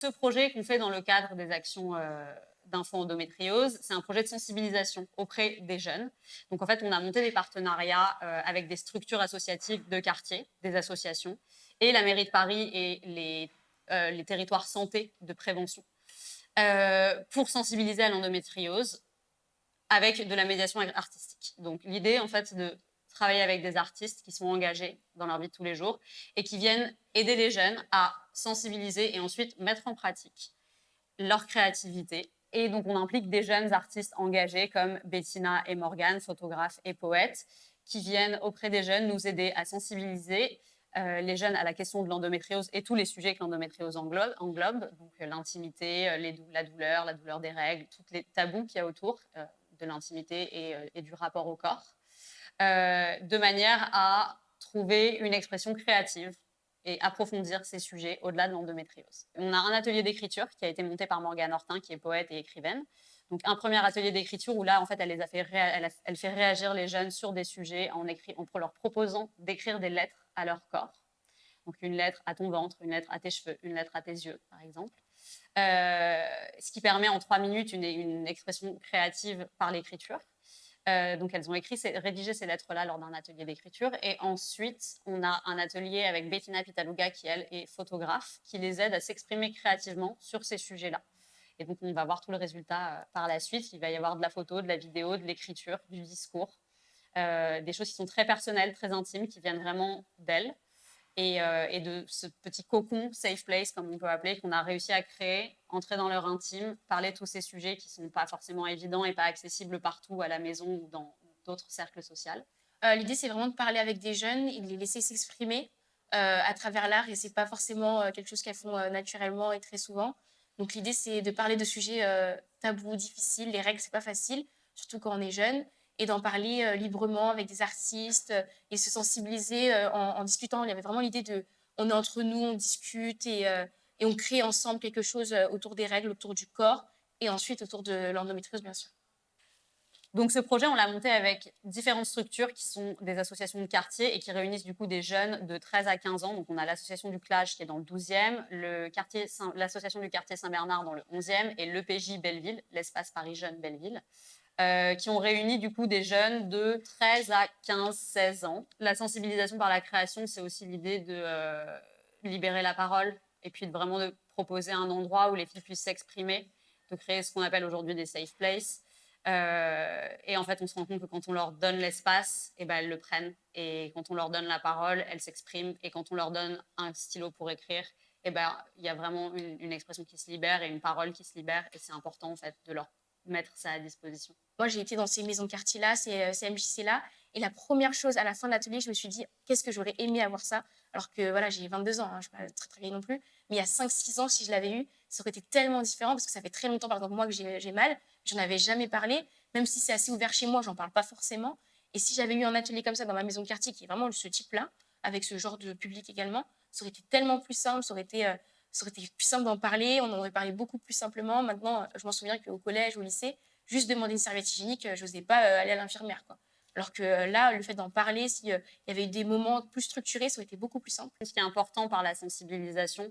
Ce projet qu'on fait dans le cadre des actions d'info-endométriose, c'est un projet de sensibilisation auprès des jeunes. Donc en fait, on a monté des partenariats avec des structures associatives de quartier, des associations, et la mairie de Paris et les territoires santé de prévention pour sensibiliser à l'endométriose avec de la médiation artistique. Donc l'idée, en fait, c'est de travailler avec des artistes qui sont engagés dans leur vie de tous les jours et qui viennent aider les jeunes à sensibiliser et ensuite mettre en pratique leur créativité. Et donc, on implique des jeunes artistes engagés comme Bettina et Morgane, photographes et poètes, qui viennent auprès des jeunes nous aider à sensibiliser les jeunes à la question de l'endométriose et tous les sujets que l'endométriose englobe, donc l'intimité, la douleur des règles, tous les tabous qu'il y a autour de l'intimité et du rapport au corps, de manière à trouver une expression créative et approfondir ces sujets au-delà de l'endométriose. On a un atelier d'écriture qui a été monté par Morgane Hortin, qui est poète et écrivaine. Donc un premier atelier d'écriture où là, en fait, elle fait réagir les jeunes sur des sujets en leur proposant d'écrire des lettres à leur corps. Donc une lettre à ton ventre, une lettre à tes cheveux, une lettre à tes yeux, par exemple. Ce qui permet en 3 minutes une expression créative par l'écriture. Donc, elles ont rédigé ces lettres-là lors d'un atelier d'écriture. Et ensuite, on a un atelier avec Bettina Pitaluga, qui, elle, est photographe, qui les aide à s'exprimer créativement sur ces sujets-là. Et donc, on va voir tout le résultat par la suite. Il va y avoir de la photo, de la vidéo, de l'écriture, du discours, des choses qui sont très personnelles, très intimes, qui viennent vraiment d'elles. Et de ce petit cocon safe place, comme on peut appeler, qu'on a réussi à créer, entrer dans leur intime, parler de tous ces sujets qui ne sont pas forcément évidents et pas accessibles partout à la maison ou dans d'autres cercles sociaux. L'idée, c'est vraiment de parler avec des jeunes et de les laisser s'exprimer à travers l'art. Et c'est pas forcément quelque chose qu'elles font naturellement et très souvent. Donc l'idée, c'est de parler de sujets tabous, difficiles. Les règles, c'est pas facile, surtout quand on est jeune, et d'en parler librement avec des artistes et se sensibiliser en discutant. Il y avait vraiment l'idée de, on est entre nous, on discute et on crée ensemble quelque chose autour des règles, autour du corps, et ensuite autour de l'endométriose, bien sûr. Donc ce projet, on l'a monté avec différentes structures qui sont des associations de quartier et qui réunissent du coup des jeunes de 13 à 15 ans. Donc on a l'association du Clage qui est dans le 12e, l'association du quartier Saint-Bernard dans le 11e et l'EPJ Belleville, l'espace Paris Jeunes Belleville, qui ont réuni du coup des jeunes de 13 à 15-16 ans. La sensibilisation par la création, c'est aussi l'idée de libérer la parole et puis vraiment de proposer un endroit où les filles puissent s'exprimer, de créer ce qu'on appelle aujourd'hui des safe places. Et en fait, on se rend compte que quand on leur donne l'espace, eh ben, elles le prennent. Et quand on leur donne la parole, elles s'expriment. Et quand on leur donne un stylo pour écrire, eh ben, il y a vraiment une expression qui se libère et une parole qui se libère. Et c'est important en fait de leur mettre ça à disposition. Moi, j'ai été dans ces maisons de quartier-là, ces MJC-là. Et la première chose, à la fin de l'atelier, je me suis dit, qu'est-ce que j'aurais aimé avoir ça? Alors que voilà, j'ai 22 ans, hein, je ne suis pas très, très vieille non plus. Mais il y a 5-6 ans, si je l'avais eu, ça aurait été tellement différent parce que ça fait très longtemps, par exemple, moi, que j'ai mal. J'en avais jamais parlé. Même si c'est assez ouvert chez moi, j'en parle pas forcément. Et si j'avais eu un atelier comme ça dans ma maison de quartier, qui est vraiment ce type-là, avec ce genre de public également, ça aurait été tellement plus simple, ça aurait été plus simple d'en parler, on en aurait parlé beaucoup plus simplement. Maintenant, je m'en souviens qu'au collège, au lycée, juste demander une serviette hygiénique, je n'osais pas aller à l'infirmière, quoi. Alors que là, le fait d'en parler, s'il y avait eu des moments plus structurés, ça aurait été beaucoup plus simple. Ce qui est important par la sensibilisation,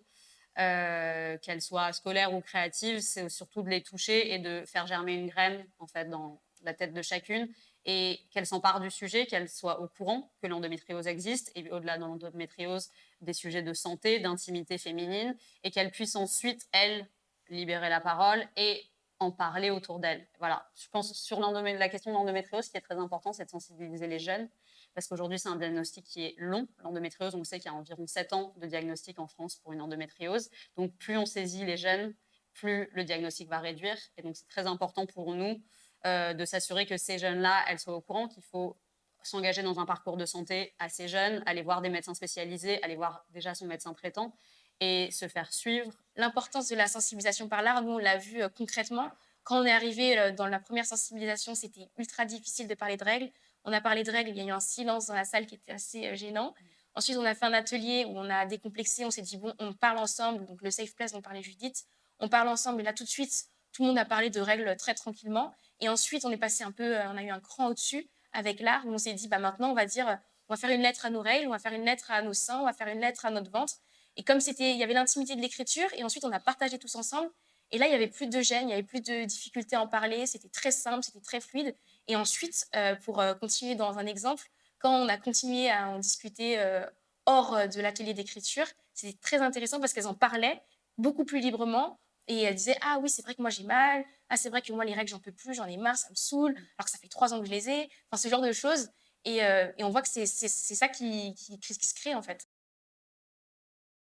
qu'elle soit scolaire ou créative, c'est surtout de les toucher et de faire germer une graine en fait dans la tête de chacune et qu'elle s'empare du sujet, qu'elle soit au courant que l'endométriose existe et au-delà de l'endométriose, des sujets de santé, d'intimité féminine et qu'elle puisse ensuite, elle, libérer la parole et en parler autour d'elle. Voilà, je pense sur la question de l'endométriose, ce qui est très important, c'est de sensibiliser les jeunes parce qu'aujourd'hui, c'est un diagnostic qui est long. L'endométriose, on sait qu'il y a environ 7 ans de diagnostic en France pour une endométriose. Donc, plus on saisit les jeunes, plus le diagnostic va réduire. Et donc, c'est très important pour nous de s'assurer que ces jeunes-là, elles soient au courant qu'il faut s'engager dans un parcours de santé assez jeune, aller voir des médecins spécialisés, aller voir déjà son médecin traitant et se faire suivre. L'importance de la sensibilisation par l'art, nous, on l'a vu concrètement. Quand on est arrivé dans la première sensibilisation, c'était ultra difficile de parler de règles. On a parlé de règles, il y a eu un silence dans la salle qui était assez gênant. Ensuite, on a fait un atelier où on a décomplexé, on s'est dit, bon, on parle ensemble, donc le safe place dont parlait Judith, on parle ensemble, et là, tout de suite, tout le monde a parlé de règles très tranquillement. Et ensuite, on est passé un peu, on a eu un cran au-dessus avec l'art, où on s'est dit, bah, maintenant, on va dire, on va faire une lettre à nos règles, on va faire une lettre à nos seins, on va faire une lettre à notre ventre. Et comme il y avait l'intimité de l'écriture, et ensuite on a partagé tous ensemble. Et là, il y avait plus de gêne, il y avait plus de difficulté à en parler. C'était très simple, c'était très fluide. Et ensuite, pour continuer dans un exemple, quand on a continué à en discuter hors de l'atelier d'écriture, c'était très intéressant parce qu'elles en parlaient beaucoup plus librement. Et elles disaient, ah oui, c'est vrai que moi j'ai mal. Ah, c'est vrai que moi les règles, j'en peux plus, j'en ai marre, ça me saoule. Alors que ça fait 3 ans que je les ai. Enfin, ce genre de choses. Et on voit que c'est ça qui se crée en fait.